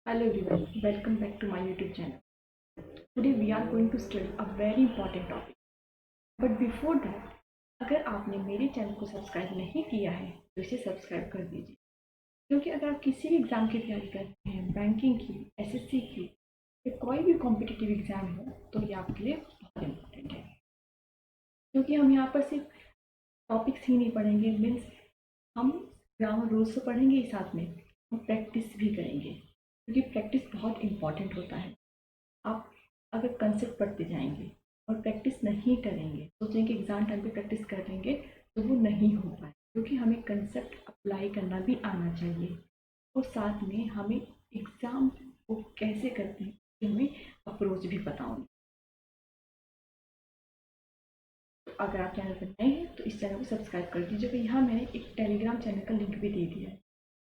Hello everyone, welcome back to my YouTube channel. Today we are going to study a very important topic. But before that, अगर आपने मेरे channel को subscribe नहीं किया है तो इसे सब्सक्राइब कर दीजिए, क्योंकि अगर आप किसी भी एग्ज़ाम की तैयारी कर रहे हैं, बैंकिंग की, एसएससी की या कोई भी कॉम्पिटिटिव एग्ज़ाम हो, तो ये आपके लिए बहुत इम्पोर्टेंट है। क्योंकि हम यहाँ पर सिर्फ टॉपिक्स ही नहीं पढ़ेंगे, मीन्स हम ग्रामर रूल्स तो पढ़ेंगे ही, साथ में हम प्रैक्टिस भी करेंगे, क्योंकि प्रैक्टिस बहुत इम्पॉर्टेंट होता है। आप अगर कंसेप्ट पढ़ते जाएंगे और प्रैक्टिस नहीं करेंगे, सोचेंगे एग्ज़ाम टाइम पे प्रैक्टिस कर लेंगे, तो वो नहीं हो पाए, क्योंकि हमें कंसेप्ट अप्लाई करना भी आना चाहिए और साथ में हमें एग्ज़ाम को कैसे करते हैं कि हमें अप्रोच भी पता होना। तो अगर आप चैनल पर नए हैं तो इस चैनल को सब्सक्राइब कर दीजिएगा। यहाँ मैंने एक टेलीग्राम चैनल का लिंक भी दे दिया है।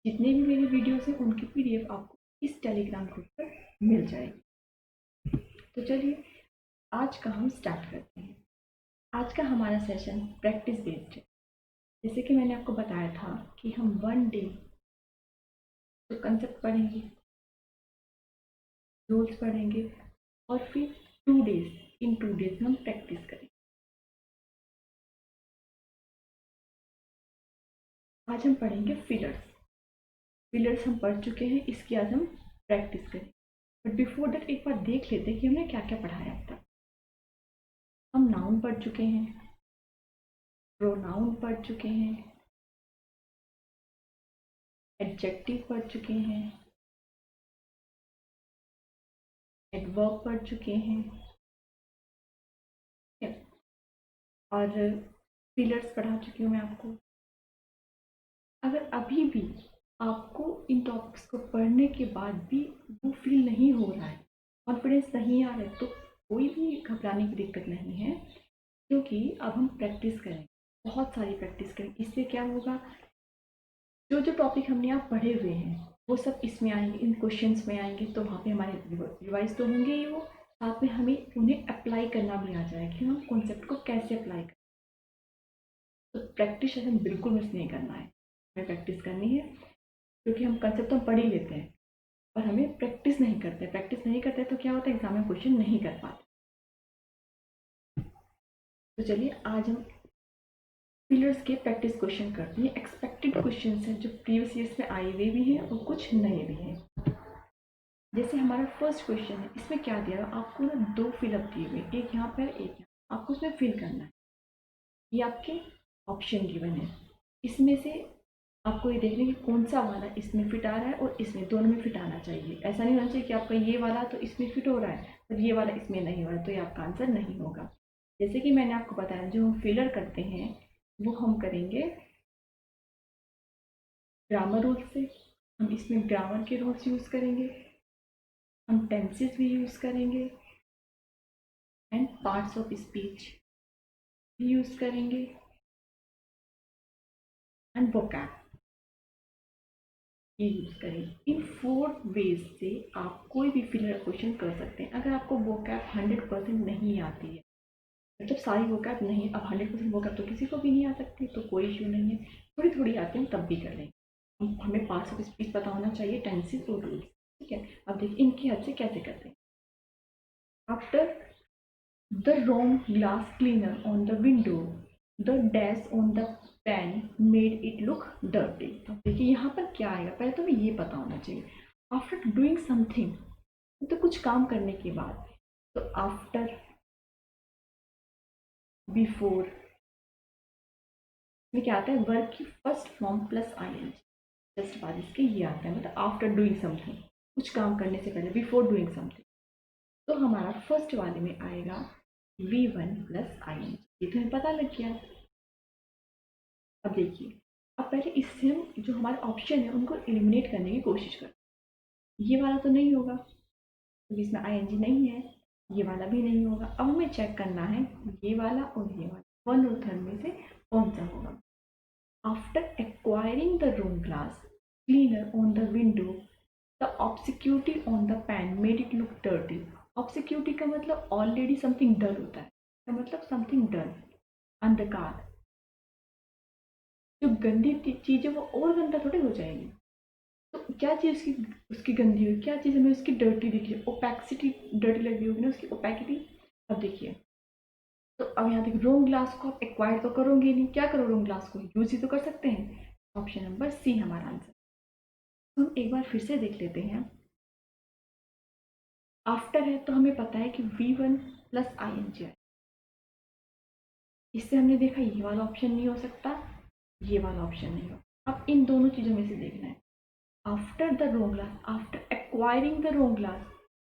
जितने भी मेरे वीडियोस हैं उनकी पीडीएफ आपको इस टेलीग्राम ग्रुप पर मिल जाएगी। तो चलिए आज का हम स्टार्ट करते हैं। आज का हमारा सेशन प्रैक्टिस बेस्ड है। जैसे कि मैंने आपको बताया था कि हम 1 डे तो कंसेप्ट पढ़ेंगे, रूल्स पढ़ेंगे और फिर 2 डेज, इन 2 डेज में हम प्रैक्टिस करेंगे। आज हम पढ़ेंगे फिलर्स। फिलर्स हम पढ़ चुके हैं, इसकी आज हम प्रैक्टिस करेंगे। बट बिफोर दैट एक बार देख लेते हैं कि हमने क्या क्या पढ़ाया अब तक। हम नाउन पढ़ चुके हैं, प्रोनाउन पढ़ चुके हैं, एडजेक्टिव पढ़ चुके हैं, एडवर्ब पढ़ चुके हैं और फिलर्स पढ़ा चुकी हूँ मैं आपको। अगर अभी भी आपको इन टॉपिक्स को पढ़ने के बाद भी वो फील नहीं हो रहा है, कॉन्फिडेंस नहीं आ रहा है, तो कोई भी घबराने की दिक्कत नहीं है, क्योंकि अब हम प्रैक्टिस करें, बहुत सारी प्रैक्टिस करें। इससे क्या होगा, जो जो टॉपिक हमने यहाँ पढ़े हुए हैं वो सब इसमें आएंगे, इन क्वेश्चंस में आएंगे, तो वहाँ पे हमारे रिवाइज तो होंगे ही, वो साथ में हमें उन्हें अप्लाई करना भी आ जाएगा कि हम कॉन्सेप्ट को कैसे अप्लाई करें। तो प्रैक्टिस हमें बिल्कुल मिस नहीं करना है, हमें प्रैक्टिस करनी है, क्योंकि हम कंसेप्ट तो पढ़ ही लेते हैं और हमें प्रैक्टिस नहीं करते। प्रैक्टिस नहीं करते तो क्या होता है, एग्जाम में क्वेश्चन नहीं कर पाते। तो चलिए आज हम फिलर्स के प्रैक्टिस क्वेश्चन करते हैं। एक्सपेक्टेड क्वेश्चन हैं जो प्रीवियस ईयर्स में आए हुए भी हैं और कुछ नए भी हैं। जैसे हमारा फर्स्ट क्वेश्चन है, इसमें क्या दिया है आपको ना, 2 फिलअप दिए हुए, एक यहाँ पर एक यहाँ, आपको उसमें फिल करना है। ये आपके ऑप्शन गिवन है, इसमें से आपको ये देखना है कि कौन सा वाला इसमें फिट आ रहा है और इसमें, दोनों में फिट आना चाहिए। ऐसा नहीं होना चाहिए कि आपका ये वाला तो इसमें फिट हो रहा है और ये वाला इसमें नहीं हो रहा है, तो ये आपका आंसर नहीं होगा। जैसे कि मैंने आपको बताया, जो हम फिलर करते हैं वो हम करेंगे ग्रामर रूल से। हम इसमें ग्रामर के रूल्स यूज़ करेंगे, हम टेंसेस भी यूज़ करेंगे एंड पार्ट्स ऑफ स्पीच भी यूज़ करेंगे एंड वोकैब ये यूज़ करेंगे। इन 4 वेज से आप कोई भी फिलर क्वेश्चन कर सकते हैं। अगर आपको वोकैब 100% नहीं आती है, मतलब सारी वोकैब नहीं, अब 100% वोकैब तो किसी को भी नहीं आ सकती, तो कोई इशू नहीं है, थोड़ी थोड़ी आती है, हम तब भी कर लेंगे। हमें पार्ट्स ऑफ स्पीच पता होना चाहिए, टेंसेस और रूल्स, ठीक है। अब देखिए इनकी हद से कैसे करते हैं। After the wrong glass cleaner on the window, the dash on the pen made it look dirty। तो देखिए यहाँ पर क्या आएगा, पहले तो हमें ये पता होना चाहिए। आफ्टर डूइंग समथिंग, तो कुछ काम करने के बाद, तो आफ्टर, बिफोर में क्या आता है, वर्ब की first form plus I just बाद इसके ये आता है, मतलब आफ्टर डूइंग समथिंग, कुछ काम करने से पहले, बिफोर डूइंग समथिंग। तो हमारा फर्स्ट वाले में आएगा V1 प्लस आई, ये तो हमें पता लग गया। अब देखिए, अब पहले इससे हम जो हमारे ऑप्शन है उनको एलिमिनेट करने की कोशिश करें। ये वाला तो नहीं होगा क्योंकि इसमें आईएनजी नहीं है, ये वाला भी नहीं होगा। अब हमें चेक करना है ये वाला और ये वाला, 1 और 3 में से कौन सा होगा। After acquiring the room glass cleaner on the window, the obscurity on the pane made it look dirty. Obscurity का मतलब ऑलरेडी समथिंग डल होता है, का मतलब समथिंग डल, अंधकार। जो गंदी चीज़ है वो और गंदा थोड़ी हो जाएगी, तो क्या चीज़ उसकी गंदी हुई, क्या चीज़ हमें उसकी डर्टी दिख रही है, ओपैक्सिटी डर्टी लगी होगी ना उसकी ओपैसिटी। अब देखिए, तो अब यहाँ देखिए रोंग ग्लास को आप एक्वायर तो करोगे नहीं, क्या करो रोंग ग्लास को यूज ही तो कर सकते हैं। ऑप्शन नंबर सी हमारा आंसर। हम एक बार फिर से देख लेते हैं। आफ्टर है तो हमें पता है कि V1 प्लस आई एन जी। इससे हमने देखा ये वाला ऑप्शन नहीं हो सकता, ये वाला ऑप्शन नहीं हो। अब इन दोनों चीज़ों में से देखना है। After the wrong glass, after acquiring the wrong glass,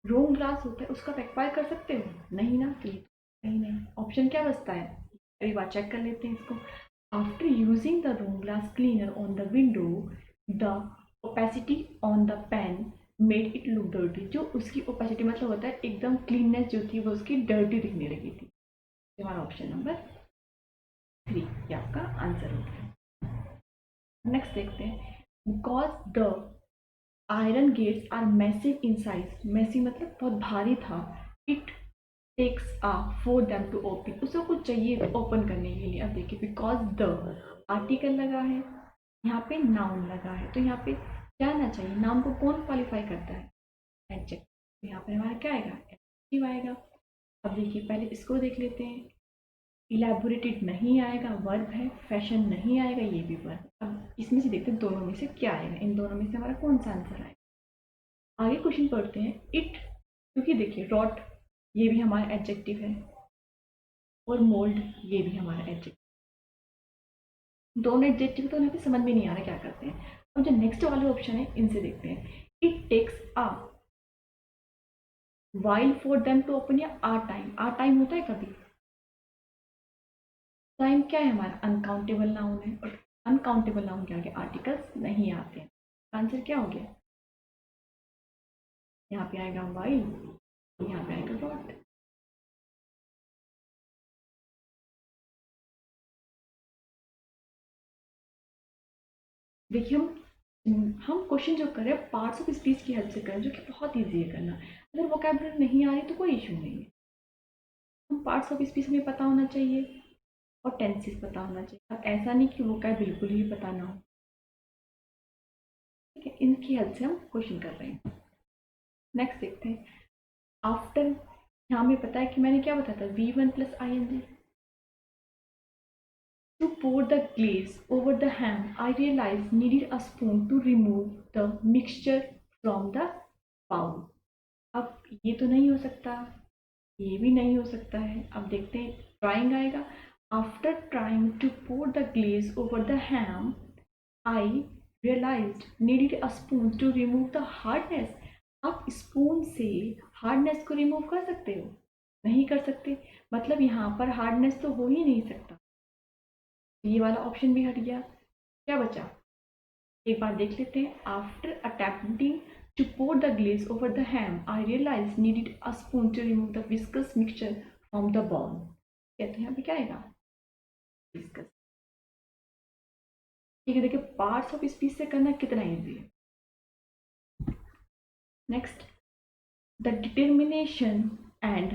wrong glass होता है उसका आप एक्वायर कर सकते हो, नहीं ना, तो नहीं नहीं। ऑप्शन क्या बचता है, एक बार चेक कर लेते हैं इसको। After using the wrong glass cleaner on the window, the opacity on the pane made it look dirty. जो उसकी ओपेसिटी मतलब होता है एकदम क्लीननेस जो थी वो उसकी डर्टी दिखने लगी थी। हमारा ऑप्शन नंबर 3 ये आपका आंसर हो गया। नेक्स्ट देखते हैं। Because the iron gates are massive in size, massive मतलब बहुत भारी था। It takes a for them to open, उसको कुछ चाहिए ओपन करने के लिए। अब देखिए बिकॉज द आर्टिकल लगा है, यहाँ पे नाउन लगा है, तो यहाँ पे क्या आना चाहिए, नाउन को कौन क्वालिफाई करता है, एडजेक्टिव। तो यहाँ पे हमारा क्या आएगा, एडजेक्टिव आएगा। अब देखिए पहले इसको देख लेते हैं। इलेबोरेटेड नहीं आएगा, वर्ब है। फैशन नहीं आएगा, ये भी वर्ब। अब इसमें से देखते हैं दोनों में से क्या आएगा, इन दोनों में से हमारा कौन सा आंसर आएगा। आगे क्वेश्चन पढ़ते हैं। इट, क्योंकि देखिए रॉट ये भी हमारा एडजेक्टिव है और मोल्ड ये भी हमारा एडजेक्टिव, दोनों एडजेक्टिव तो यहाँ पे समझ में नहीं आ रहा क्या करते हैं। अब जो नेक्स्ट वाले ऑप्शन है इनसे देखते हैं। It takes a while for them to open, या आ टाइम, आ टाइम होता है कभी। टाइम क्या है हमारा, अनकाउंटेबल नाउन है, और अनकाउंटेबल नाउन के आगे आर्टिकल्स नहीं आते हैं। आंसर क्या हो गया, यहाँ पे आएगा वाइल, यहाँ पे आएगा नॉट। देखिए हम क्वेश्चन जो करें पार्ट्स ऑफ स्पीच की हेल्प से करें, जो कि बहुत ईजी है करना। अगर वोकैबुलरी नहीं आ रही तो कोई इशू नहीं है। हम पार्ट्स ऑफ स्पीच हमें पता होना चाहिए और टेंसेस पता होना चाहिए। अब ऐसा नहीं कि वोकैब बिल्कुल ही पता ना हो, ठीक है, इनकी हेल्प से हम क्वेश्चन कर रहे हैं। नेक्स्ट देखते हैं। आफ्टर, यहाँ हमें पता है कि मैंने क्या बताया था, V1 plus I N G. To pour the glaze over the ham, I realized needed a spoon to remove the mixture from the bowl. अब ये तो नहीं हो सकता, ये भी नहीं हो सकता है। अब देखते हैं, ट्राइंग आएगा। After trying to pour the glaze over the ham, I realized needed a spoon to remove the hardness. आप स्पून से हार्डनेस को रिमूव कर सकते हो, नहीं कर सकते, मतलब यहाँ पर हार्डनेस तो हो ही नहीं सकता। ये वाला ऑप्शन भी हट गया, क्या बचा, एक बार देख लेते हैं। After attempting to pour the glaze over the ham, I realized needed a spoon to remove the viscous mixture from the bowl. कहते हैं यहाँ पे क्या आएगा, viscous। ठीक है, देखिए पार्ट्स ऑफ स्पीच से करना कितना इजी है। नेक्स्ट, द डिटर्मिनेशन एंड,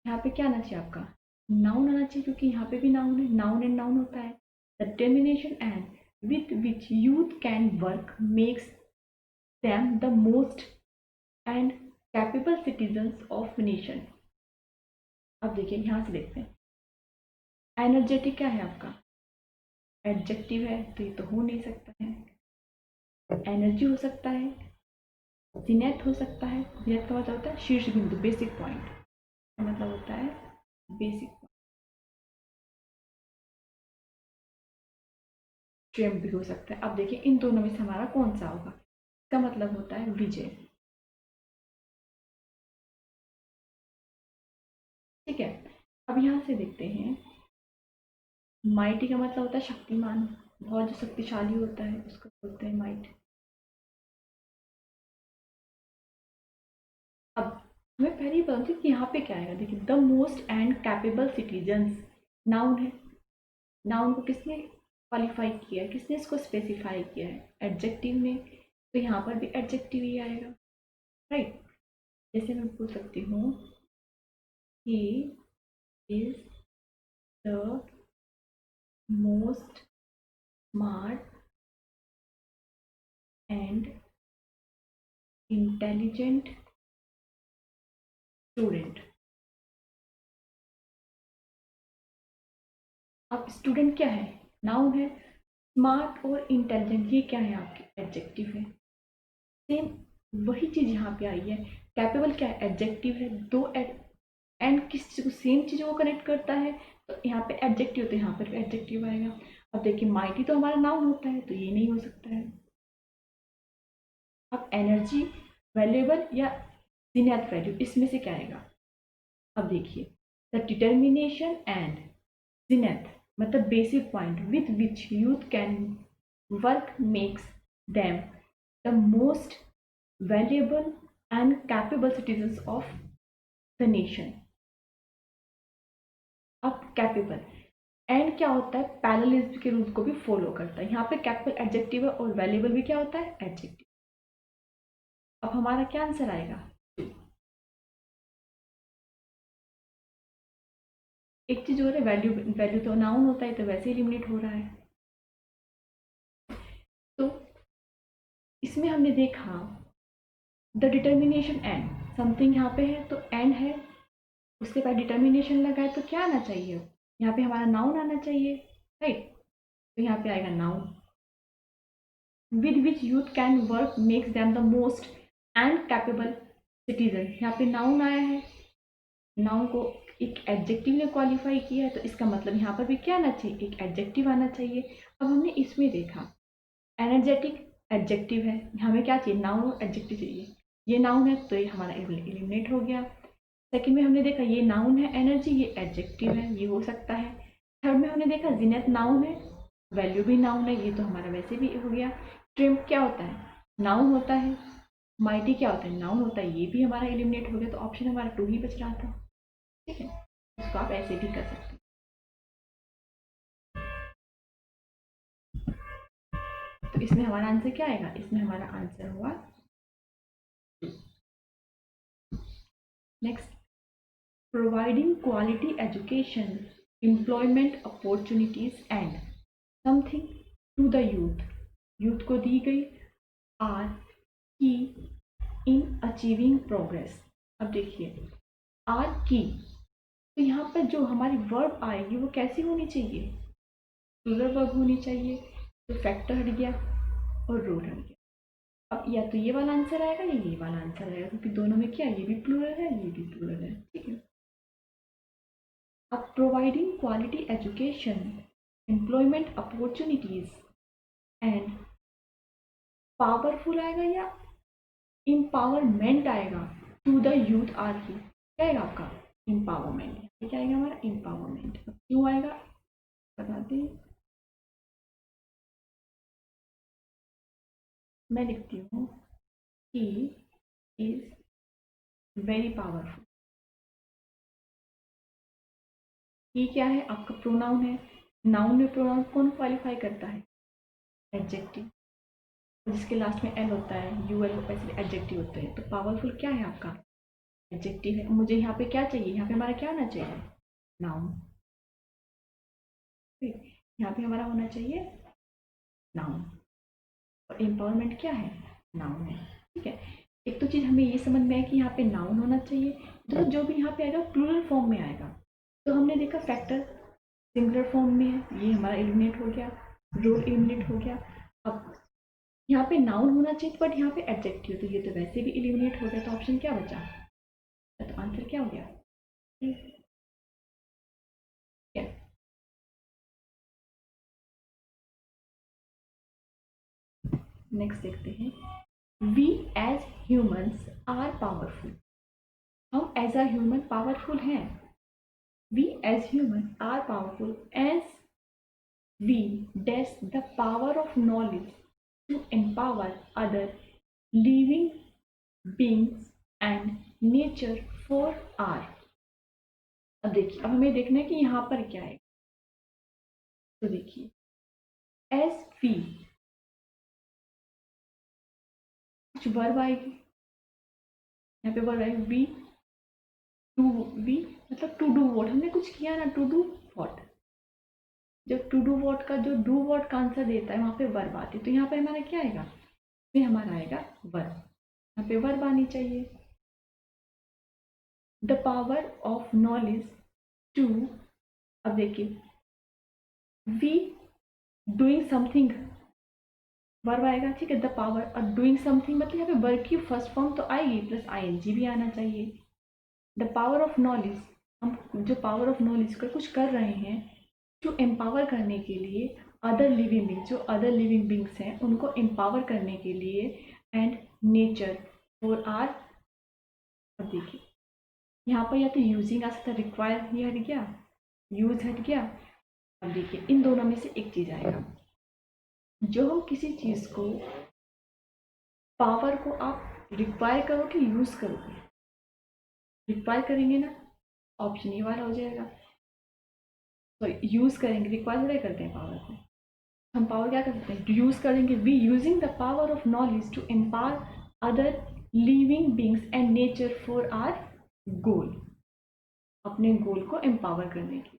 यहाँ पे क्या आना चाहिए आपका, नाउन आना चाहिए, क्योंकि यहाँ पे भी नाउन है, नाउन एंड नाउन होता है। The determination and with which youth can work makes them the most and capable citizens of nation. अब देखिए यहाँ से देखते हैं। एनर्जेटिक क्या है आपका, एडजेक्टिव है, तो ये तो हो नहीं सकता है। एनर्जी हो सकता है, जिनेत हो सकता है। जिनेत का मतलब होता है शीर्ष बिंदु, बेसिक पॉइंट का मतलब होता है बेसिक पॉइंट। ट्रिम भी हो सकता है। अब देखिए इन दोनों में से हमारा कौन सा होगा, इसका मतलब होता है विजय, ठीक है। अब यहाँ से देखते हैं, माइटी का मतलब होता है शक्तिमान, बहुत जो शक्तिशाली होता है उसको बोलते हैं माइट। अब हमें पहले ही पता थी कि यहाँ पे क्या आएगा। देखिए the most and capable citizens, noun है, नाउन को किसने क्वालिफाई किया है, किसने इसको स्पेसिफाई किया है, एडजेक्टिव ने, तो यहाँ पर भी एडजेक्टिव ही आएगा, राइट। जैसे मैं बोल सकती हूँ, he is the most smart intelligent student. अब स्टूडेंट क्या है, नाउन है। स्मार्ट और इंटेलिजेंट ये क्या है, आपके एडजेक्टिव है। सेम वही चीज यहाँ पे आई है। कैपेबल क्या है, एडजेक्टिव है। दो एंड किस चीज को, सेम चीजों को कनेक्ट करता है, तो यहाँ पे एडजेक्टिव, तो यहाँ पर भी एडजेक्टिव आएगा। अब देखिए माइटी तो हमारा नाउन होता है, तो ये नहीं हो सकता है। अब एनर्जी, वैल्यूएबल या जिनेत वैल्यू, इसमें से क्या आएगा। अब देखिए द डिटर्मिनेशन एंड जिनेत मतलब basic point with which youth can work makes them the most valuable and capable citizens of the nation. अब कैपेबल एंड क्या होता है, पैरेललिज्म के रूल को भी फॉलो करता है। यहाँ पे कैपेबल एडजेक्टिव है और वैल्यूएबल भी क्या होता है, एडजेक्टिव। अब हमारा क्या आंसर आएगा, एक चीज हो रहा है, वैल्यू वैल्यू तो नाउन होता है, तो वैसे एलिमिनेट हो रहा है। तो इसमें हमने देखा द डिटर्मिनेशन एंड, समथिंग यहाँ पे है तो एंड है, उसके बाद डिटर्मिनेशन लगा है, तो क्या आना चाहिए, यहाँ पे हमारा नाउन आना चाहिए, राइट। तो यहाँ पे आएगा noun. With which youth can work makes them the most and capable citizen, यहाँ पे नाउन आया है। नाउन को एक एडजेक्टिव ने क्वालिफाई किया है, तो इसका मतलब यहाँ पर भी क्या आना चाहिए, एक एडजेक्टिव आना चाहिए। अब हमने इसमें देखा एनर्जेटिक एडजेक्टिव है, हमें क्या चाहिए, नाउन और एडजेक्टिव चाहिए। ये नाउन है तो ये हमारा एलिमिनेट हो गया। सेकंड में हमने देखा ये नाउन है, एनर्जी ये एडजेक्टिव है, ये हो सकता है। थर्ड में हमने देखा जिनेत नाउन है, वैल्यू भी नाउन है, ये तो हमारा वैसे भी हो गया। ट्रिम्प क्या होता है, नाउन होता है। माइटी क्या होता है, नाउन होता है, ये भी हमारा एलिमिनेट हो गया। तो ऑप्शन हमारा 2 ही बच रहा था, ठीक है। इसको आप ऐसे भी कर सकते हैं। तो इसमें हमारा आंसर क्या आएगा, इसमें हमारा आंसर हुआ next, providing quality education, employment opportunities and something to the youth, youth को दी गई आर की इन अचीविंग प्रोग्रेस। अब देखिए आर की, तो यहाँ पर जो हमारी वर्ब आएगी वो कैसी होनी चाहिए, प्लूरल वर्ब होनी चाहिए। तो फैक्टर हट गया और रोल हट गया। अब या तो ये वाला आंसर आएगा या ये वाला आंसर आएगा, क्योंकि दोनों में क्या, ये भी प्लूरल है ये भी प्लूरल है, ठीक है। अब providing quality education, employment opportunities and powerful आएगा या इम्पावरमेंट आएगा टू द यूथ आर की, क्या आएगा आपका, इम्पावरमेंट। क्या आएगा हमारा, इम्पावरमेंट। क्यों आएगा बताते हैं, मैं लिखती हूँ ही इज वेरी पावरफुल। ही क्या है, आपका प्रोनाउन है। नाउन में प्रोनाउन कौन क्वालिफाई करता है, एडजेक्टिव, जिसके लास्ट में एल होता है, यू एल ऐसे एडजेक्टिव होते हैं। तो पावरफुल क्या है आपका, एडजेक्टिव है। मुझे यहाँ पे क्या चाहिए, यहाँ पे हमारा क्या होना चाहिए, नाउन। यहाँ पे हमारा होना चाहिए नाउन, और एम्पावरमेंट क्या है, नाउन है, ठीक है। एक तो चीज़ हमें ये समझ में है कि यहाँ पे नाउन होना चाहिए, तो जो भी यहाँ पे आएगा प्लूरल फॉर्म में आएगा। तो हमने देखा फैक्टर सिंगुलर फॉर्म में है, ये हमारा एलिमिनेट हो गया, रोल एलिमिनेट हो गया। अब यहाँ पे नाउन होना चाहिए, बट यहाँ पे एडजेक्टिव, तो ये तो वैसे भी एलिमिनेट हो गया। तो ऑप्शन क्या बचा, तो आंसर क्या हो गया, क्या। नेक्स्ट देखते हैं, we as humans are powerful, हम एज अ ह्यूमन पावरफुल हैं। We as human are powerful as we days the power of knowledge to empower other living beings and nature for our. अब देखिए, अब हमें देखना है कि यहाँ पर क्या है। तो देखिए एज वी, कुछ वर्ब आएगी, यहाँ पे वर्ब आएगी वी टू, वी मतलब टू डू वॉट, हमने कुछ किया ना, टू डू वॉट। जब टू डू वॉट का जो डू वॉट का आंसर देता है वहाँ पे वर्ब आती है, तो यहाँ पे हमारा क्या आएगा, इसमें हमारा आएगा वर्ब। यहाँ पे वर्ब आनी चाहिए। The power of knowledge to, अब देखिए वी डूइंग समथिंग, वर्ब आएगा, ठीक है। द पावर और डूइंग समथिंग मतलब यहाँ पे वर्ब की फर्स्ट फॉर्म तो आएगी प्लस आईएनजी भी आना चाहिए। द पावर ऑफ नॉलेज, हम जो पावर ऑफ नॉलेज का कुछ कर रहे हैं टू एम्पावर करने के लिए अदर लिविंग बींग, जो अदर लिविंग बींग्स हैं उनको एम्पावर करने के लिए, एंड नेचर फॉर आर, अब देखिए यहाँ पर या तो यूजिंग आ सकता है, रिक्वायर ये हट गया, यूज हट गया। अब देखिए इन दोनों में से एक चीज आएगा। जो हम किसी चीज को पावर को आप रिक्वायर करोगे यूज करोगे, रिक्वायर करेंगे ना, ऑप्शन ये वाला हो जाएगा। तो यूज करेंगे, रिक्वायर थोड़े करते हैं पावर को, हम पावर क्या कर सकते हैं, यूज करेंगे। We using the power of knowledge to empower other living beings and nature for our goal, अपने गोल को एम्पावर करने की।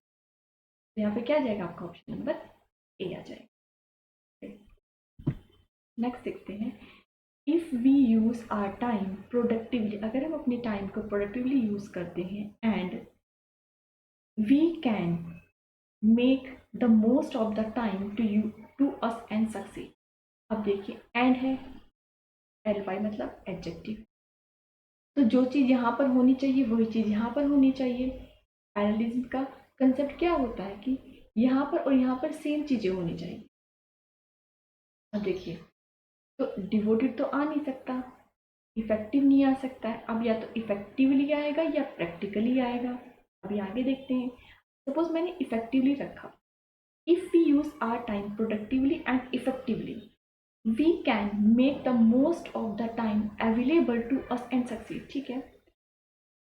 तो यहाँ पे क्या आ जाएगा आपका ऑप्शन नंबर ए आ जाएगा। नेक्स्ट देखते हैं, if we use our time productively, अगर हम अपने टाइम को प्रोडक्टिवली यूज करते हैं, and we can make the most of the time to us and succeed. अब देखिए एंड है, एल वाई मतलब एडजेक्टिव, तो जो चीज़ यहाँ पर होनी चाहिए वही चीज़ यहाँ पर होनी चाहिए। पैरेललिज्म का कंसेप्ट क्या होता है कि यहाँ पर और यहाँ पर सेम चीज़ें होनी चाहिए। अब देखिए तो डिवोटेड तो आ नहीं सकता, इफेक्टिव नहीं आ सकता है। अब या तो इफेक्टिवली आएगा या प्रैक्टिकली आएगा। अभी आगे देखते हैं। सपोज मैंने इफेक्टिवली रखा, if we use our time productively and effectively we can make the most of the time available to us and succeed, ठीक है।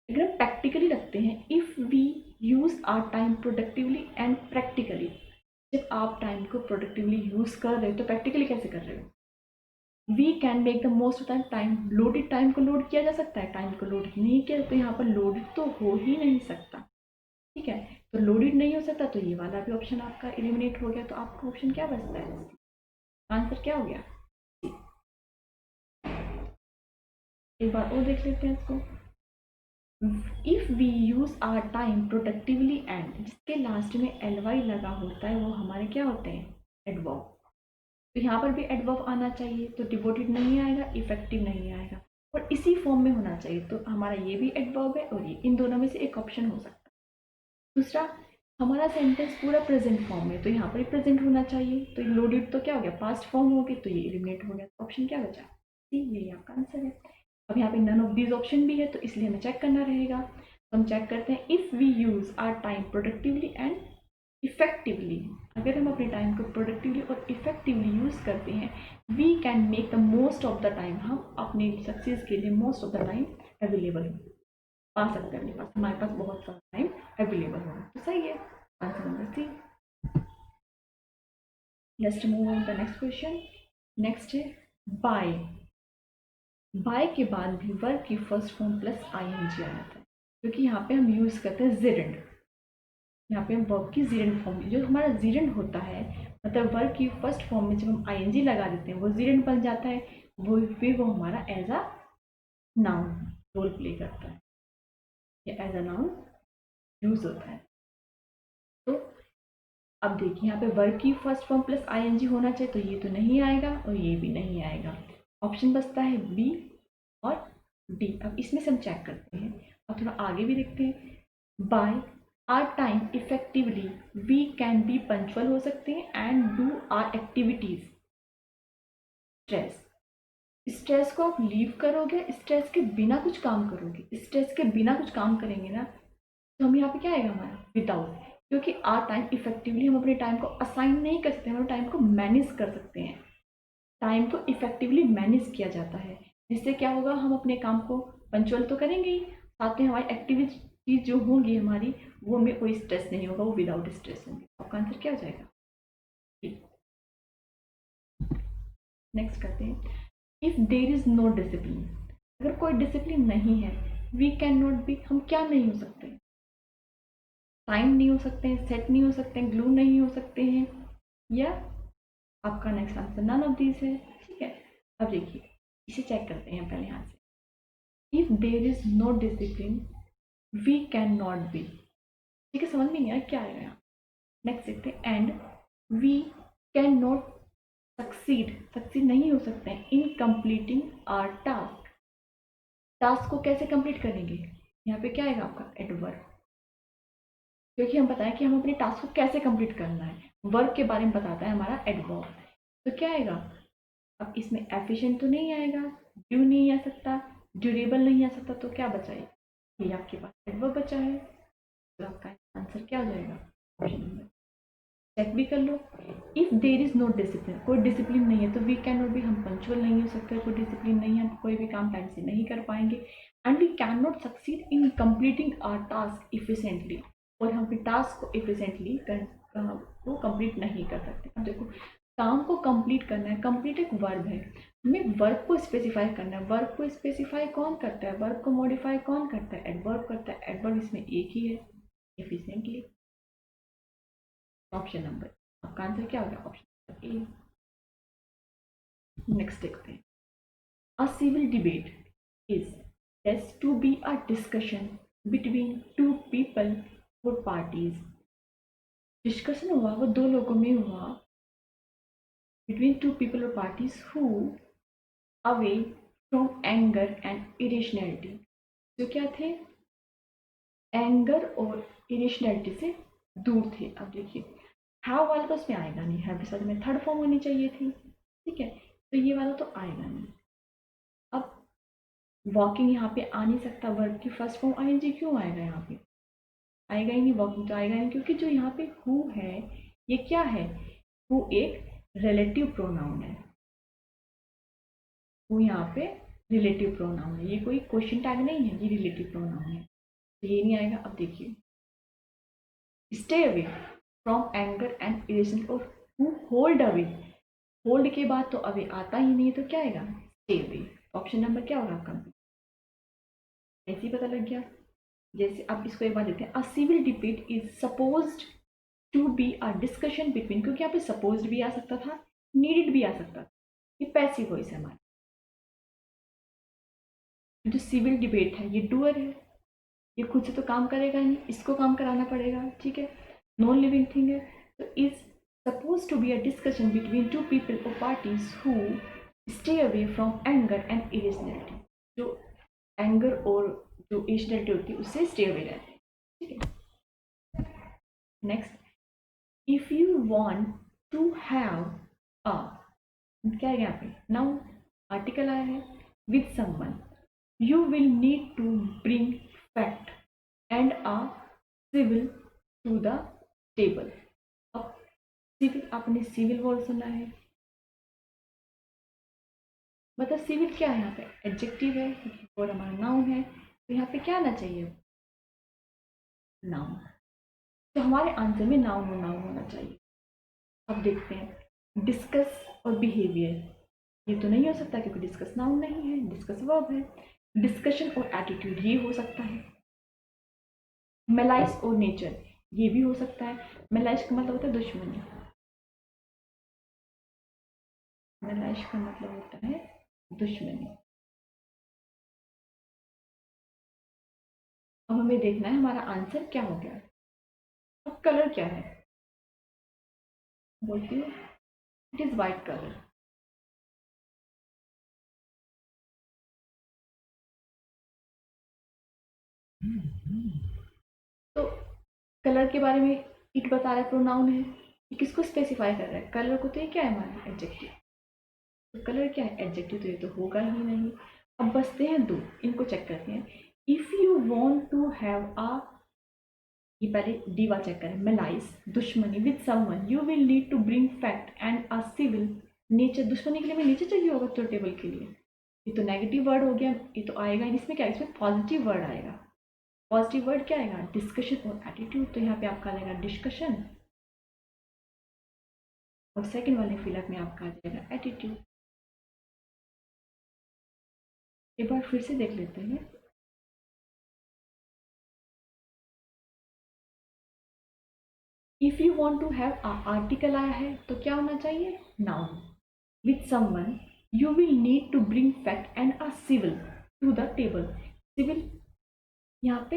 अगर हम प्रैक्टिकली रखते हैं, if we use our time productively and practically, जब आप time को productively use कर रहे हो तो प्रैक्टिकली कैसे कर रहे हो, we can make the most of time, time loaded, time को लोड किया जा सकता है, टाइम को लोड नहीं किया तो यहाँ पर लोडेड तो हो ही नहीं सकता, ठीक है। तो लोडेड नहीं हो सकता तो ये वाला भी ऑप्शन आपका एलिमिनेट हो गया। तो आपका ऑप्शन क्या बचता है, आंसर क्या हो गया। एक बार और देख लेते हैं इसको, if we use our time productively and, जिसके लास्ट में एल वाई लगा होता है वो हमारे क्या होते हैं, एडवर्ब। तो यहाँ पर भी एडवर्ब आना चाहिए, तो डिवोटेड नहीं आएगा, इफेक्टिव नहीं आएगा, और इसी फॉर्म में होना चाहिए। तो हमारा ये भी एडवर्ब है और ये, इन दोनों में से एक ऑप्शन हो सकता है। दूसरा, हमारा सेंटेंस पूरा प्रेजेंट फॉर्म में, तो यहाँ पर भी प्रेजेंट होना चाहिए। तो लोडेड तो क्या हो गया, पास्ट फॉर्म हो गई, तो ये एलिमिनेट हो गया। ऑप्शन क्या बचा, सी, ये आपका आंसर है। अब यहाँ पे नन ऑफ दीज ऑप्शन भी है तो इसलिए हमें चेक करना रहेगा। तो हम चेक करते हैं, if we use our time productively and effectively, अगर हम अपने टाइम को प्रोडक्टिवली और इफेक्टिवली यूज़ करते हैं, we can make the most of the time, हम अपने सक्सेस के लिए most of the time available पा सकते हैं, अपने पास, हमारे पास बहुत सारा टाइम अवेलेबल होगा। तो सही है, answer number C. Let's move on the next question. Next है बाय। बाय के बाद भी वर्ब की फर्स्ट फॉर्म प्लस आईएनजी आया था, क्योंकि यहाँ पे हम यूज़ करते हैं जिरेंड। यहाँ पे हम वर्ब की जीरेंड फॉर्म, जो हमारा जीरेंड होता है, मतलब वर्ब की फर्स्ट फॉर्म में जब हम आईएनजी लगा देते हैं वो जीरेंड बन जाता है, वो फिर वो हमारा as a noun role play करता है, या एज अ नाउन यूज होता है। तो अब देखिए यहाँ पे वर्ब की फर्स्ट फॉर्म प्लस आईएनजी होना चाहिए, तो ये तो नहीं आएगा और ये भी नहीं आएगा। ऑप्शन बचता है बी और डी। अब इसमें से हम चेक करते हैं, अब थोड़ा आगे भी देखते हैं। By our time effectively we can be punctual हो सकते हैं and do our activities. Stress, stress को आप लीव करोगे, स्ट्रेस के बिना कुछ काम करोगे, स्ट्रेस के बिना कुछ काम करेंगे ना, तो हम यहाँ पे क्या आएगा हमारा विदाउट, क्योंकि आर टाइम इफेक्टिवली हम अपने टाइम को असाइन नहीं कर सकते, हम अपने टाइम को मैनेज कर सकते हैं। टाइम को इफेक्टिवली मैनेज किया जाता है, जिससे क्या होगा, हम अपने काम को पंचुअल तो करेंगे ही, साथ में हमारी एक्टिविटी जो होंगी हमारी, वो में कोई स्ट्रेस नहीं होगा, वो विदाउट स्ट्रेस होंगे। आपका आंसर क्या हो जाएगा, नेक्स्ट करते हैं। If there is no discipline, अगर कोई डिसिप्लिन नहीं है, वी कैन नॉट बी, हम क्या नहीं हो सकते, टाइम नहीं हो सकते हैं, सेट नहीं हो सकते हैं, ग्लू नहीं हो सकते हैं, या आपका next answer none of these है, ठीक है। अब देखिए इसे चेक करते हैं पहले यहाँ से। If there is no discipline we can not be. ठीक है, समझ में नहीं आया क्या आएगा यहाँ। नेक्स्ट देखते हैं, and we can not succeed नहीं हो सकते हैं in completing our task. Task को कैसे कंप्लीट करेंगे, यहाँ पे क्या आएगा आपका एडवर्ब, क्योंकि हम बताएं कि हम अपने टास्क को कैसे कंप्लीट करना है, वर्क के बारे में बताता है हमारा एडवर्ब। तो क्या आएगा, अब इसमें एफिशिएंट तो नहीं आएगा, ड्यू नहीं आ सकता, ड्यूरेबल नहीं आ सकता, तो क्या बचा है, ये आपके पास एडवर्ब बचा है। तो आपका आंसर क्या हो जाएगा, ऑप्शन नंबर। चेक भी कर लो, if there is no discipline, कोई डिसिप्लिन नहीं है तो वी कैन नॉट भी, हम पंक्चुअल नहीं हो सकते, कोई डिसिप्लिन नहीं है, हम कोई भी काम टाइम से नहीं कर पाएंगे। And we can not succeed in completing our task efficiently, और हम अपने टास्क को इफिशिएंटली वो कंप्लीट नहीं कर सकते। अब देखो, काम को कंप्लीट करना है, कंप्लीट एक वर्ब है, हमें वर्ब को स्पेसिफाई करना है। वर्ब को स्पेसिफाई कौन करता है, वर्ब को मॉडिफाई कौन करता है, एडवर्ब करता है। एडवर्ब इसमें एक ही है, एफिशिएंटली। ऑप्शन नंबर, आपका आंसर क्या होगा, ऑप्शन नंबर ए। नेक्स्ट देखते हैं, a civil debate is that's to be a discussion between two people और पार्टीज। डिस्कशन हुआ वो दो लोगों में हुआ, बिटवीन टू पीपल और parties who away from anger and irrationality. जो क्या थे, एंगर और इरेशनैलिटी से दूर थे। अब देखिए, हैव वाला तो उसमें आएगा नहीं, हैव के साथ में थर्ड फॉर्म होनी चाहिए थी, ठीक है, तो ये वाला तो आएगा नहीं। अब वॉकिंग यहाँ पे आ नहीं सकता, वर्ब की फर्स्ट फॉर्म आईएनजी क्यों आएगा यहाँ पे, आएगा ही नहीं, वॉकिंग तो आएगा नहीं, क्योंकि जो यहाँ पे हु है ये क्या है, हु एक रिलेटिव प्रोनाउन है, हु यहाँ पे रिलेटिव प्रोनाउन है, ये कोई क्वेश्चन टैग नहीं है, ये रिलेटिव प्रोनाउन है, तो ये नहीं आएगा। अब देखिए, stay away from anger and irritation, और हु होल्ड अवे, होल्ड के बाद तो अवे आता ही नहीं, तो क्या आएगा, स्टे अवे। ऑप्शन नंबर क्या होगा आपका, ऐसे ही पता लग गया। जैसे आप इसको एक बार देखते हैं, a civil debate is supposed to be a discussion between, क्योंकि यहाँ पे सपोज्ड भी आ सकता था, नीडेड भी आ सकता था, ये पैसिव वॉइस है हमारी। जो सिविल डिबेट है ये डूअर है, ये खुद से तो काम करेगा नहीं, इसको काम कराना पड़ेगा, ठीक है, नॉन लिविंग थिंग है। तो is suppose to be a discussion between two people और parties who stay away from anger and irrationality. जो एंगर और जो इरेशनैलिटी होती है उससे स्टे अवे रहते हैं, ठीक है। Next, if you want to have a, क्या है यहाँ पे, नाउन आर्टिकल आया है, with someone you will need to bring fact and a civil to the table. अब सिविल, आपने सिविल वर्ड सुना है, मतलब सिविल क्या है, यहाँ पे एडजेक्टिव है और हमारा नाउन है, तो यहाँ पे क्या आना चाहिए, नाउन। तो हमारे आंसर में नाउन और नाउन होना चाहिए। अब देखते हैं, डिस्कस और बिहेवियर, ये तो नहीं हो सकता क्योंकि डिस्कस नाउन नहीं है, डिस्कस वर्ब है। डिस्कशन और एटीट्यूड ये हो सकता है। मेलाइस और नेचर ये भी हो सकता है। मेलाइस का मतलब होता है दुश्मनी, मेलाइस का मतलब होता है दुश्मनी। अब हमें देखना है हमारा आंसर क्या हो गया। अब कलर क्या है, बोलती हूँ इट इज वाइट कलर। तो कलर के बारे में इट बता रहा है, प्रोनाउन है, ये किसको स्पेसिफाई कर रहा है, कलर को, तो ये क्या है हमारा एडजेक्टिव। तो कलर क्या है, एडजेक्टिव, तो ये तो होगा ही नहीं। अब बचते हैं दो, इनको चेक करते हैं। If you want to have a, ये पहले डीवा चेक करें, मेलाइस दुश्मनी, with someone you will need to bring fact and a civil nature. दुश्मनी के लिए हमें नेचर चाहिए होगा तो टेबल के लिए, ये तो नेगेटिव वर्ड हो गया, ये तो आएगा, इसमें क्या, इसमें पॉजिटिव वर्ड आएगा। पॉजिटिव वर्ड क्या आएगा, डिस्कशन और एटीट्यूड, तो यहाँ पे आपका आएगा डिस्कशन, और सेकंड वाले फिलअप में आपका आ जाएगा एटीट्यूड। एक बार फिर से देख लेते हैं। If you want to have a, article आया है तो क्या होना चाहिए, noun. With someone you will need to bring fact and a civil, to the table. Civil यहाँ पे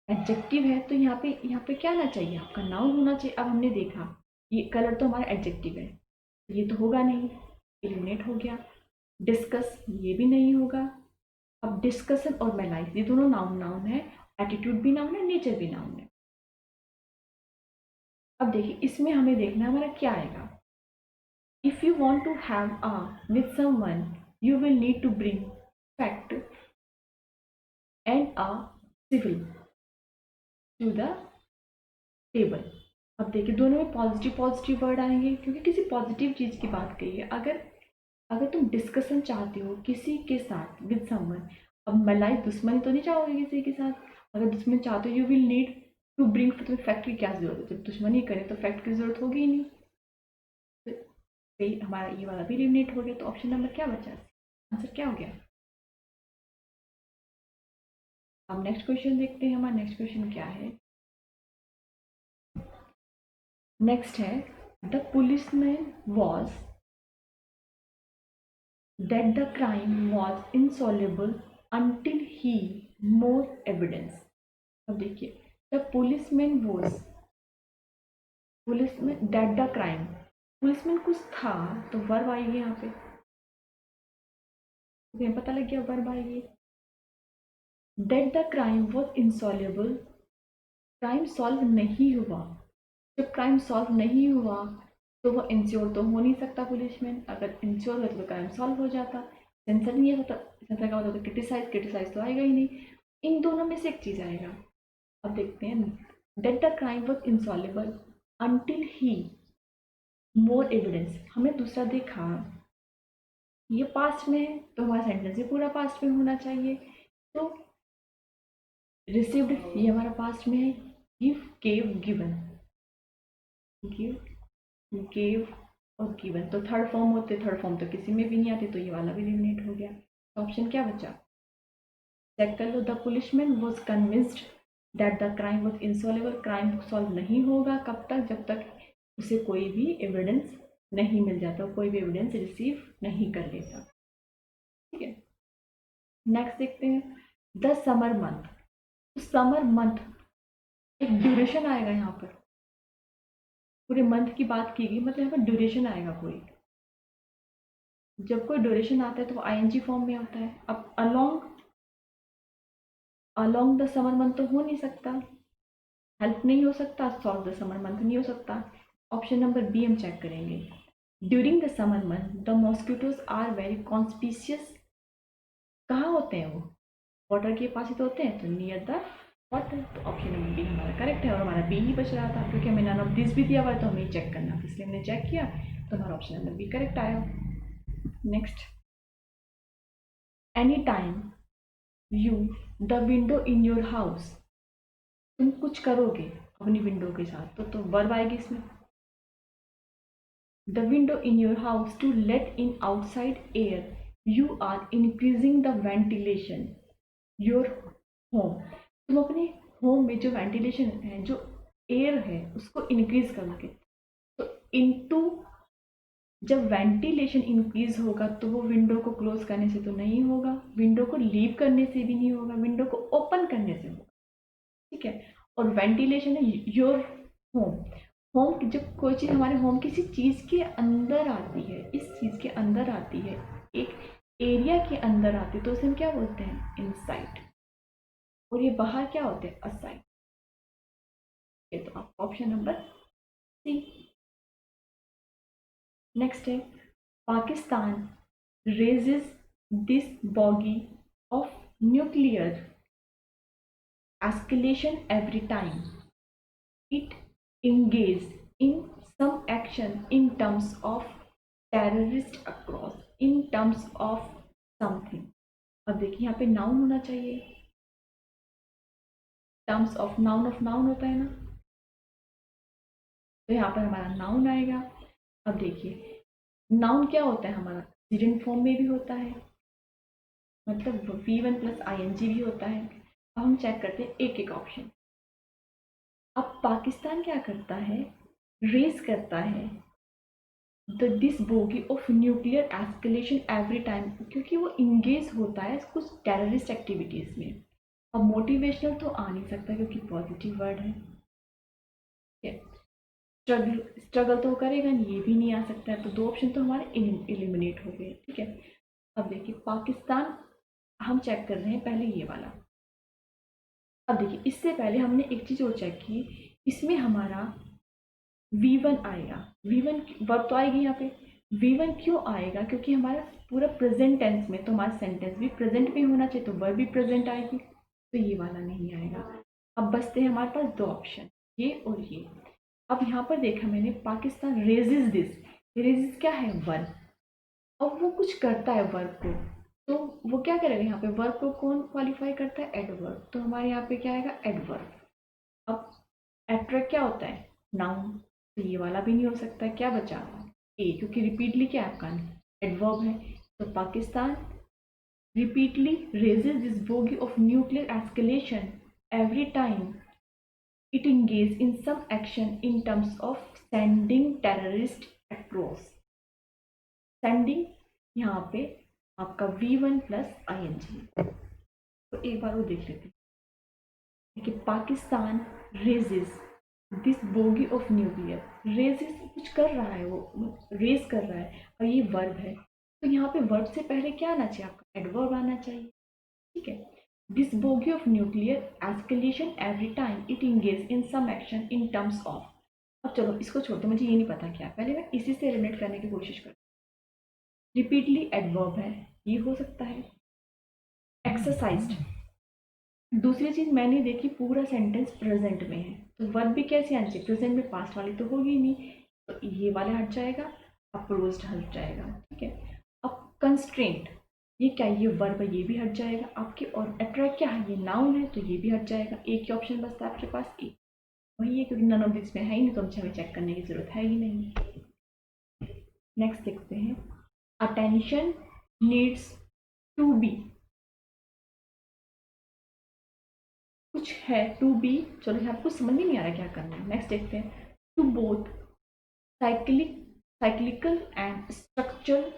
एडजेक्टिव है, तो यहाँ पे क्या आना चाहिए, आपका नाउन होना चाहिए। अब हमने देखा ये कलर तो हमारा एडजेक्टिव है, ये तो होगा नहीं, एलिमिनेट हो गया। डिस्कस, ये भी नहीं होगा। अब डिस्कशन और मेलाइज, ये दोनों नाउन नाउन है, एटीट्यूड भी नाउन है, नेचर भी नाउन है। अब देखिए इसमें हमें देखना है हमारा क्या आएगा। If you want to have a with someone, you will need to bring fact and a civil to the table. अब देखिए दोनों में पॉजिटिव पॉजिटिव वर्ड आएंगे, क्योंकि किसी पॉजिटिव चीज़ की बात कही है। अगर अगर तुम डिस्कशन चाहते हो किसी के साथ विद समवन, अब मलाई दुश्मनी तो नहीं चाहोगे किसी के साथ। अगर दुश्मनी चाहते हो, you will need to bring, तो फैक्ट की क्या जरूरत है, जब दुश्मनी करें तो फैक्ट की जरूरत होगी ही नहीं। तो हमारा ये वाला भी एलिमिनेट हो गया, तो ऑप्शन नंबर क्या बचा, आंसर क्या हो गया। अब नेक्स्ट क्वेश्चन देखते हैं, हमारा नेक्स्ट क्वेश्चन क्या है। नेक्स्ट है, the policeman was that the crime was insoluble until he more evidence। अब देखिए the policeman was, policeman that the crime, policeman कुछ था तो वर्ब आएगी यहाँ पे, तुम्हें पता लग गया वर्ब आएगी। That the crime was insoluble, crime solve नहीं हुआ। जब क्राइम सॉल्व नहीं हुआ तो वो इंश्योर तो हो नहीं सकता पुलिसमैन, अगर इंश्योर होता तो क्राइम सॉल्व हो जाता। सेंसर नहीं होता, सेंसर का होता तो क्रिटिसाइज, क्रिटिसाइज तो आएगा ही नहीं। इन दोनों में से एक चीज़ आएगा। अब देखते हैं, that the crime was insoluble until he more evidence, हमने दूसरा देखा ये पास्ट में है, तो हमारा सेंटेंस भी पूरा पास्ट में होना चाहिए। तो रिसीव्ड ये हमारा पास्ट में है, give gave given, give gave और गिवन तो थर्ड फॉर्म होते, थर्ड फॉर्म तो किसी में भी नहीं आती, तो ये वाला भी एलिमिनेट हो गया। तो ऑप्शन क्या बचा, चेक कर लो। The policeman was convinced that the crime was insolvable, crime solve नहीं होगा कब तक, जब तक उसे कोई भी एविडेंस नहीं मिल जाता, कोई भी एविडेंस रिसीव नहीं कर लेता। ठीक है, नेक्स्ट देखते हैं, द समर मंथ। तो समर मंथ एक ड्यूरेशन आएगा यहाँ पर, पूरे मंथ की बात की गई, मतलब यहाँ पर ड्यूरेशन आएगा कोई। जब कोई ड्यूरेशन आता है तो वो आईएनजी फॉर्म में आता है। अब along, along the summer month तो हो नहीं सकता, हेल्प नहीं हो सकता, सॉल्व द समर मंथ नहीं हो सकता। ऑप्शन नंबर बी हम चेक करेंगे। During the summer month the mosquitoes are very conspicuous, कहाँ होते हैं वो, वाटर के पास ही तो होते हैं, तो नियर द वाटर। तो ऑप्शन नंबर बी हमारा करेक्ट है, और हमारा बी ही बच रहा था, क्योंकि हमें नन ऑफ दिस भी दिया हुआ है तो हमें चेक करना था, इसलिए हमने चेक किया, तो हमारा ऑप्शन नंबर बी करेक्ट आया। Next, any time you the window in your house, तुम कुछ करोगे अपनी विंडो के साथ, तो वर्ब आएगी इसमें। The window in your house to let in outside air, you are increasing the ventilation your home, तुम अपने होम में जो वेंटिलेशन है, जो एयर है, उसको इंक्रीज करोगे। तो इनटू, जब वेंटिलेशन इंक्रीज होगा तो वो विंडो को क्लोज करने से तो नहीं होगा, विंडो को लीव करने से भी नहीं होगा, विंडो को ओपन करने से होगा। ठीक है, और वेंटिलेशन है योर होम, होम जब कोई चीज़ हमारे होम किसी चीज़ के अंदर आती है, इस चीज़ के अंदर आती है, एक एरिया के अंदर आती है, तो उसे हम क्या बोलते हैं, इनसाइड, और ये बाहर क्या होते हैं, असाइड। ये तो आप ऑप्शन नंबर सी। नेक्स्ट है, Pakistan raises this bogey of nuclear escalation every time it engages in some action in terms of terrorist across, in terms of something। अब देखिए यहाँ पे नाउन होना चाहिए, टर्म्स ऑफ नाउन होता है ना, तो यहाँ पर हमारा नाउन आएगा। अब देखिए नाउन क्या होता है हमारा, प्रेजेंट फॉर्म में भी होता है, मतलब V1 प्लस ING भी होता है। अब हम चेक करते हैं एक एक ऑप्शन। अब पाकिस्तान क्या करता है, रेज करता है this bogey of nuclear escalation every time, क्योंकि वो इंगेज होता है कुछ टेररिस्ट एक्टिविटीज़ में। अब मोटिवेशनल तो आ नहीं सकता क्योंकि पॉजिटिव वर्ड है। स्ट्रगल स्ट्रगल तो करेगा नहीं, ये भी नहीं आ सकता है, तो दो ऑप्शन तो हमारे एलिमिनेट हो गए। ठीक है, अब देखिए पाकिस्तान हम चेक कर रहे हैं पहले ये वाला। अब देखिए इससे पहले हमने एक चीज़ और चेक की, इसमें हमारा V1 आएगा। V1 वर्ब तो आएगी यहाँ पे। V1 क्यों आएगा? क्योंकि हमारा पूरा प्रेजेंट टेंस में, तो हमारा सेंटेंस भी प्रेजेंट में होना चाहिए, तो वर्ब भी प्रेजेंट आएगी, तो ये वाला नहीं आएगा। अब बचते हैं हमारे पास दो ऑप्शन, ये और ये। अब यहाँ पर देखा मैंने, पाकिस्तान रेजिज दिस, रेजिज क्या है? वर्ब। अब वो कुछ करता है वर्ब को, तो वो क्या करेगा? यहाँ पे वर्ब को कौन क्वालिफाई करता है? एडवर्ब। तो हमारे यहाँ पे क्या आएगा? एडवर्ब। अब एट्रैक्ट क्या होता है? नाउन, तो ये वाला भी नहीं हो सकता। क्या बचा? ए, क्योंकि रिपीटली क्या है आपका? एडवर्ब है। तो Pakistan repeatedly raises this bogey of nuclear escalation every time it engages in some action in terms of sending terrorist across। sending यहाँ पे आपका V1 प्लस ING। तो एक बार वो देख लेते हैं कि Pakistan raises this bogey of nuclear. Raises कुछ कर रहा है, वो रेज कर रहा है, और ये वर्ब है, तो यहाँ पे वर्ब से पहले क्या आना चाहिए आपका? एडवर्ब आना चाहिए। ठीक है, this bogey of nuclear escalation every time it engage in some action in terms of. अब चलो इसको छोड़ दो, मुझे ये नहीं पता क्या, पहले मैं इसी से रिलेट करने की कोशिश कर। रिपीटली एडवर्ब है, ये हो सकता है। एक्सरसाइज्ड, दूसरी चीज मैंने देखी पूरा सेंटेंस प्रेजेंट में है, तो वर्ब भी कैसे आनी चाहिए? प्रेजेंट में, पास्ट वाली तो होगी नहीं, तो ये वाला हट जाएगा, अप्रोच्ड हट जाएगा। ठीक है, अब कंस्ट्रेंट, ये क्या है? ये वर्ब है, ये भी हट जाएगा आपके। और अट्रैक्ट क्या है? ये नाउन है, तो ये भी हट जाएगा। एक ही ऑप्शन बचता है आपके पास, एक वही है, क्योंकि नन ऑफ दिस में है ही नहीं, तो हमें चेक करने की जरूरत है ही नहीं। नेक्स्ट देखते हैं, अटेंशन नीड्स टू बी, कुछ है टू बी, चलो यहाँ कुछ समझ ही नहीं आ रहा क्या करना है। नेक्स्ट देखते हैं, to both cyclic cyclical and structural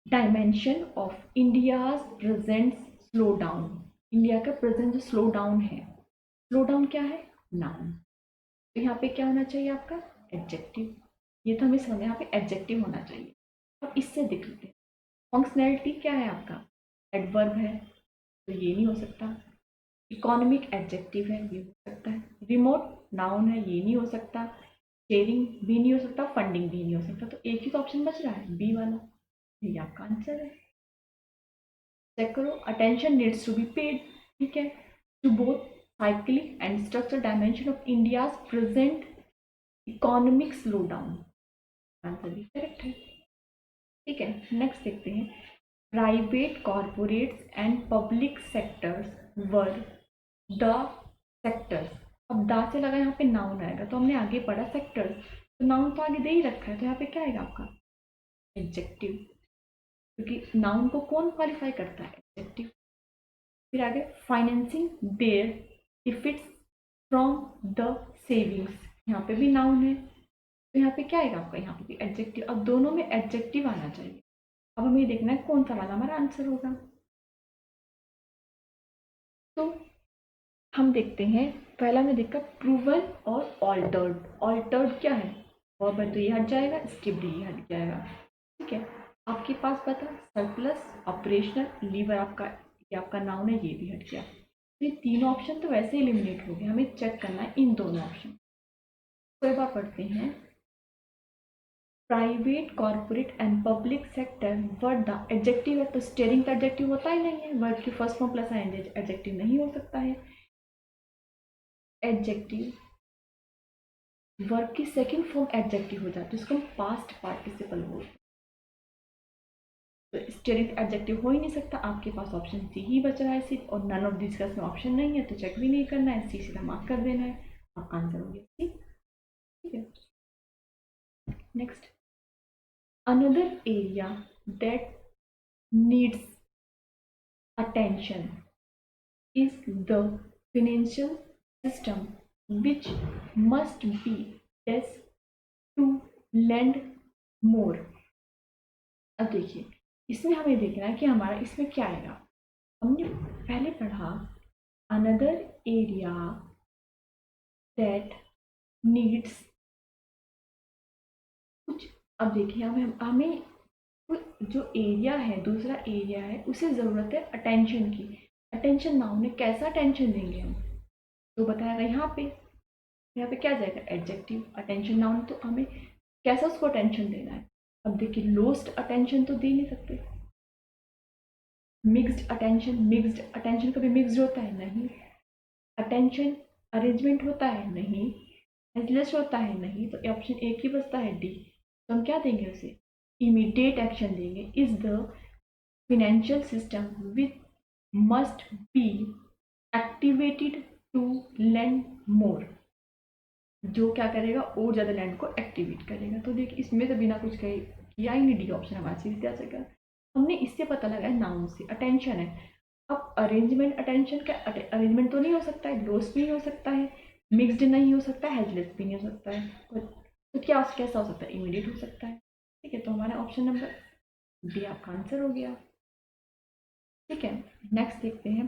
dimension of India's present slow down. India का प्रेजेंट जो स्लो डाउन है, स्लो डाउन क्या है? नाउन। तो यहाँ पे क्या होना चाहिए आपका? एडजेक्टिव। ये तो हमें समझ, यहाँ पे एडजेक्टिव होना चाहिए। अब इससे देख लेते हैं, फंक्शनैलिटी क्या है आपका? एडवर्ब है, तो ये नहीं हो सकता। इकोनॉमिक एडजेक्टिव है, ये हो सकता है। रिमोट नाउन है, ये नहीं हो सकता। शेयरिंग भी नहीं हो सकता, फंडिंग भी नहीं हो सकता, तो एक ही तो ऑप्शन बच रहा है, बी वाला। ये आपका आंसर है। चेक करो, attention needs to be paid, ठीक है, to both cyclic and structure dimension of India's present economic slow down. Answer भी करेक्ट है। ठीक है, नेक्स्ट देखते हैं, private corporates and public sectors were the sectors. अब दा से लगा यहाँ पे नाउन आएगा, तो हमने आगे पढ़ा सेक्टर्स, तो नाउन तो आगे दे ही रखा है, तो यहाँ पे क्या आएगा आपका? एडजेक्टिव, क्योंकि नाउन को कौन क्वालिफाई करता है? एडजेक्टिव। फिर आगे, financing their efforts from the savings, यहाँ पे भी नाउन है, तो यहाँ पे क्या आएगा आपका? यहाँ पे भी एडजेक्टिव। अब दोनों में एडजेक्टिव आना चाहिए। अब हमें ये देखना है कौन सा वाला हमारा आंसर होगा। तो हम देखते हैं, पहला में देखा प्रूवन और ऑल्टर्ड। ऑल्टर्ड क्या है? वर्ब है, तो ये हट जाएगा, स्किप्ड ये हट जाएगा। ठीक है, आपके पास पता सरप्लस, ऑपरेशनल, लीवर आपका, ये आपका नाउन है, ये भी हट गया। तो ये तीनों ऑप्शन तो वैसे एलिमिनेट हो गए, हमें चेक करना है इन दोनों ऑप्शन। तो एक बार पढ़ते हैं, private corporate and public sector word the adjective है, तो स्टेयरिंग का एडजेक्टिव होता ही नहीं है, वर्ड की फर्स्ट फॉर्म प्लस एडजेक्टिव नहीं हो सकता है। एडजेक्टिव वर्ब की सेकंड फॉर्म एडजेक्टिव हो जाती है, उसको हम पास्ट पार्टिसिपल बोलते हैं, तो स्टेरिक एडजेक्टिव हो ही नहीं सकता। आपके पास ऑप्शन सी ही बच रहा है सिर्फ, और नन ऑफ दिस का ऑप्शन नहीं है, तो चेक भी नहीं करना है, सी सीधा मार्क कर देना है, आपका आंसर हो गया सी। ठीक है, next, another area that needs attention is the financial system, which must be desk to lend मोर। अब देखिए, इसमें हमें देखना है कि हमारा इसमें क्या आएगा। हमने पहले पढ़ा अनदर एरिया दैट नीड्स कुछ। अब देखिए हमें जो एरिया है, दूसरा एरिया है, उसे ज़रूरत है अटेंशन की। अटेंशन नाउन है, कैसा अटेंशन देंगे हम, तो बताएगा यहाँ पे क्या जाएगा, एडजेक्टिव। अटेंशन नाउन तो हमें कैसा उसको अटेंशन देना है। अब देखिए लोस्ट अटेंशन तो दे नहीं सकते। मिक्स्ड अटेंशन कभी मिक्स्ड होता है नहीं। अटेंशन अरेंजमेंट होता है नहीं। हेल्पलेस होता है नहीं। तो ऑप्शन एक ही बचता है डी। तो हम क्या देंगे उसे, इमीडिएट एक्शन देंगे। Is the financial system which must be activated to lend more। जो क्या करेगा, और ज़्यादा लैंड को एक्टिवेट करेगा। तो देखिए इसमें तो बिना कुछ कहे किया ही नहीं, डी ऑप्शन हमारा सीधे आ जाएगा। हमने इससे पता लगाया नाउन से अटेंशन है। अब अरेंजमेंट अटेंशन क्या, अरेंजमेंट तो नहीं हो सकता है, लॉस भी नहीं हो सकता है, मिक्सड नहीं हो सकता है, हेल्पलेस भी नहीं हो सकता है। तो क्या कैसा हो सकता है, इमीडिएट हो सकता है। ठीक है, तो हमारा ऑप्शन नंबर डी आपका आंसर हो गया। ठीक है, नेक्स्ट देखते हैं।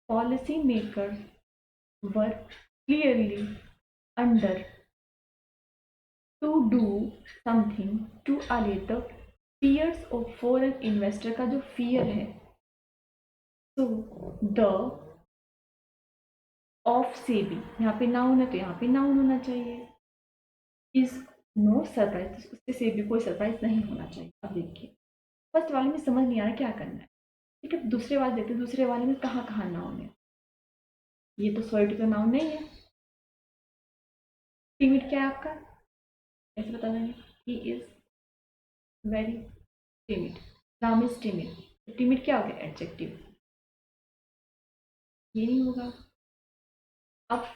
Policy maker work clearly under to do something to allay the fears of foreign investor का जो फियर है, तो द ऑफ सेबी, यहाँ पे नाउन है तो यहाँ पे नाउन होना चाहिए। इज नो सरप्राइज, उससे सेबी कोई सरप्राइज नहीं होना चाहिए। अब देखिए फर्स्ट वाले में समझ नहीं आ रहा क्या करना है। ठीक है, दूसरे वाले देखते हैं, दूसरे वाले में कहाँ कहाँ नाउन है। ये तो सॉरी तो नाउन नहीं है। टिमिड क्या है आपका, ऐसे बता देंगे, he is very timid, Ram is timid. Timid क्या हो गया, एडजेक्टिव, ये नहीं होगा। अब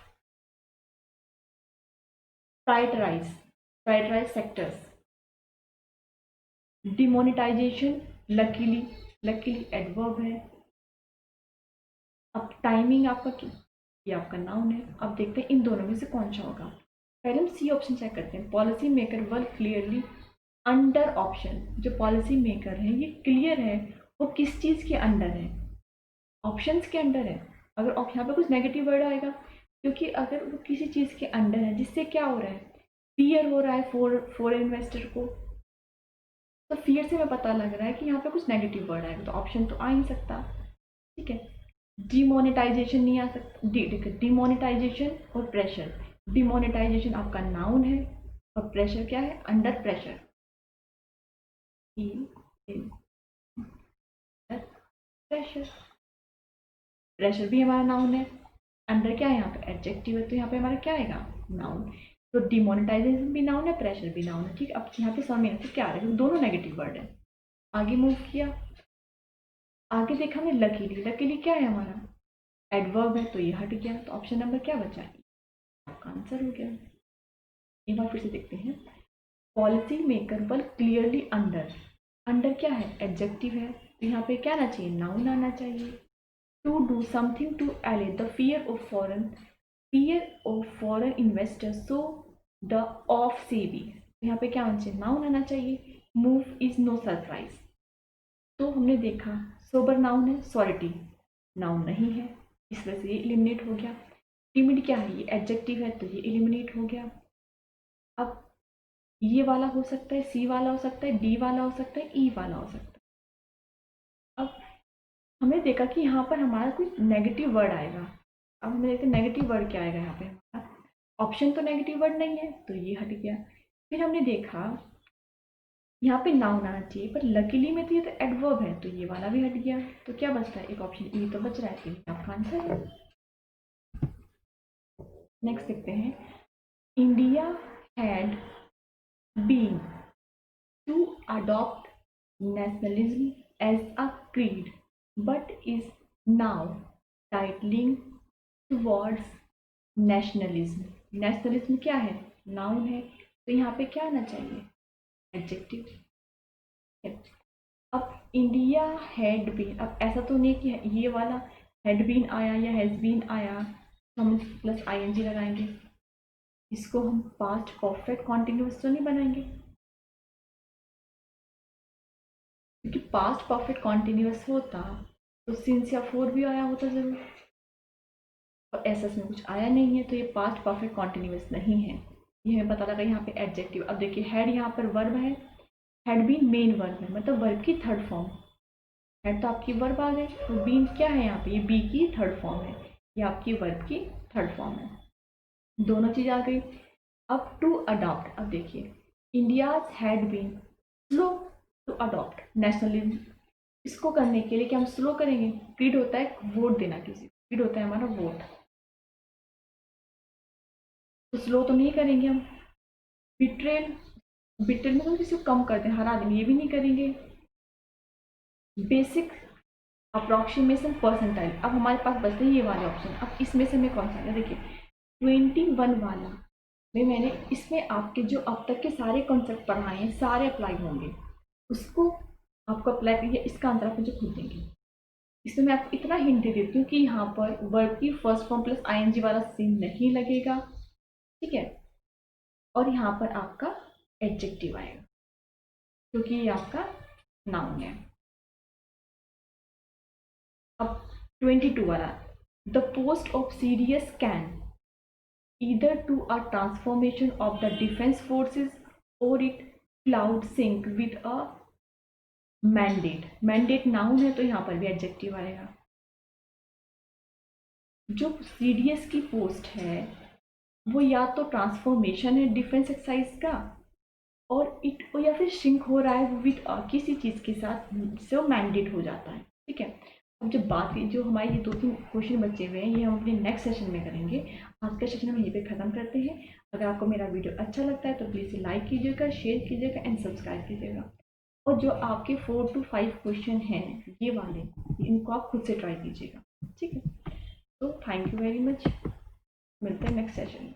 prioritize sectors, demonetization luckily, luckily adverb है। अब टाइमिंग आपका क्या, ये आपका नाउन है। अब देखते हैं इन दोनों में से कौन सा होगा। पहले हम सी ऑप्शन चेक करते हैं, policy maker work clearly under option. जो पॉलिसी मेकर है ये क्लियर है, वो किस चीज़ के अंडर है, ऑप्शंस के अंडर है। अगर यहाँ पे कुछ नेगेटिव वर्ड आएगा, क्योंकि अगर वो किसी चीज़ के अंडर है जिससे क्या हो रहा है, फियर हो रहा है फॉरेन इन्वेस्टर को, तो फियर से हमें पता लग रहा है कि यहाँ पे कुछ नेगेटिव वर्ड आएगा, तो ऑप्शन तो आ ही नहीं सकता। ठीक है, डिमोनेटाइजेशन नहीं आ सकता। डिमोनेटाइजेशन और प्रेशर, डिमोनेटाइजेशन आपका नाउन है और प्रेशर क्या है, अंडर प्रेशर। प्रेशर, प्रेशर भी हमारा नाउन है। अंडर क्या है, यहाँ पे एडजेक्टिव है, तो यहाँ पे हमारा क्या आएगा, नाउन। तो डिमोनेटाइजेशन भी नाउन है, प्रेशर भी नाउन है। ठीक, अब यहाँ पे समझ में आता है क्या आ रहा है, दोनों नेगेटिव वर्ड है। आगे मूव किया, आगे देखा हमने लकीली, लकीली क्या है हमारा, एडवर्ब है, तो ये हट गया। तो ऑप्शन नंबर क्या बचा, आपका आंसर हो गया। एक बार फिर से देखते हैं, policy maker work clearly under, under क्या है, एडजेक्टिव है, तो यहाँ पे क्या आना चाहिए, नाउन आना चाहिए। टू डू समथिंग टू एले the fear of foreign investor, so the of SEBI, यहाँ पे क्या आना चाहिए, नाउन आना चाहिए। मूव इज नो सरप्राइज, तो हमने देखा सोबर नाउन है, सॉलिटी नाउन नहीं है, इस वजह से ये एलिमिनेट हो गया। टिमिड क्या है, ये एडजेक्टिव है, तो ये एलिमिनेट हो गया। अब ये वाला हो सकता है, सी वाला हो सकता है, डी वाला हो सकता है, ई वाला हो सकता है। अब हमने देखा कि यहाँ पर हमारा कोई नेगेटिव वर्ड आएगा। अब हमें देखते हैं नेगेटिव वर्ड क्या आएगा यहाँ पे हमारा, ऑप्शन तो नेगेटिव वर्ड नहीं है, तो ये हट गया। फिर हमने देखा यहाँ पे नाउन आना चाहिए, पर लकीली में तो ये तो एडवर्ब है, तो ये वाला भी हट गया। तो क्या बचता है, एक ऑप्शन ई तो बच रहा है, ई आपका आंसर है। नेक्स्ट देखते हैं, India had been to adopt nationalism as a creed, but is now titling towards nationalism। nationalism क्या है, नाउन है, तो यहाँ पे क्या आना चाहिए, एडजेक्टिव। अब इंडिया हैड बीन, अब ऐसा तो नहीं कि ये वाला हैड बीन आया या हैज बीन आया तो हम प्लस आईएनजी लगाएंगे, इसको हम पास्ट परफेक्ट कॉन्टिन्यूस तो नहीं बनाएंगे। क्योंकि पास्ट परफेक्ट कॉन्टिन्यूस होता तो सिंस या फोर भी आया होता ज़रूर, और ऐसा इसमें कुछ आया नहीं है, तो ये पास्ट परफेक्ट कॉन्टिन्यूस नहीं है। ये हमें पता लगा यहाँ पे एडजेक्टिव। अब देखिए हेड यहाँ पर वर्ब है, हेड भी मेन वर्ब है, मतलब वर्ब की थर्ड फॉर्म। हेड तो आपकी वर्ब आ गई, तो बी क्या है यहाँ पे, ये बी की थर्ड फॉर्म है, ये आपकी वर्ब की थर्ड फॉर्म है, दोनों चीज़ आ गई। अब टू अडॉप्ट, अब देखिए India had been slow to adopt nationalism. इसको करने के लिए क्या हम स्लो करेंगे, क्रीड होता है वोट देना, किसी क्रीड होता है हमारा वोट, तो स्लो तो नहीं करेंगे हम। बिट्रेल, बिट्रेल में तो किसी को कम कर दें, हरा दें, ये भी नहीं करेंगे। बेसिक अप्रॉक्सीमेशन परसेंटाइल, अब हमारे पास बचते हैं ये वाले ऑप्शन। अब इसमें से हमें कौन सा है, देखिए 21 वाला में मैंने इसमें आपके जो अब तक के सारे कॉन्सेप्ट पढ़ाए हैं सारे अप्लाई होंगे, उसको आपको अप्लाई करिए, इसका आंसर आप मुझे खुद देंगे। इसमें मैं आपको इतना हिंट दे देती हूँ कि यहाँ पर वर्ब की फर्स्ट फॉर्म प्लस आईएनजी वाला सीन नहीं लगेगा, ठीक है, और यहाँ पर आपका एडजेक्टिव आएगा क्योंकि ये आपका नाउन है। अब 22 वाला, the post of serious can either to a transformation of the defense forces or it cloud sync with a mandate। mandate noun है तो यहाँ पर भी एडजेक्टिव आएगा। जो सीडीएस की पोस्ट है वो या तो ट्रांसफॉर्मेशन है डिफेंस एक्सरसाइज का, और इट या फिर श्रिंक हो रहा है विद किसी चीज़ के साथ जिससे वो मैंडेट हो जाता है, ठीक है। अब जब बात की जो हमारे ये 2-3 क्वेश्चन बचे हुए हैं ये हम अपने नेक्स्ट सेशन में करेंगे। आज का सेशन हम यहीं पे ख़त्म करते हैं। अगर आपको मेरा वीडियो अच्छा लगता है तो प्लीज़ लाइक कीजिएगा, शेयर कीजिएगा एंड सब्सक्राइब कीजिएगा। और जो आपके 4 to 5 क्वेश्चन हैं ये वाले, इनको आप खुद से ट्राई कीजिएगा, ठीक है। तो थैंक यू वेरी मच, मिलते हैं नेक्स्ट सेशन में।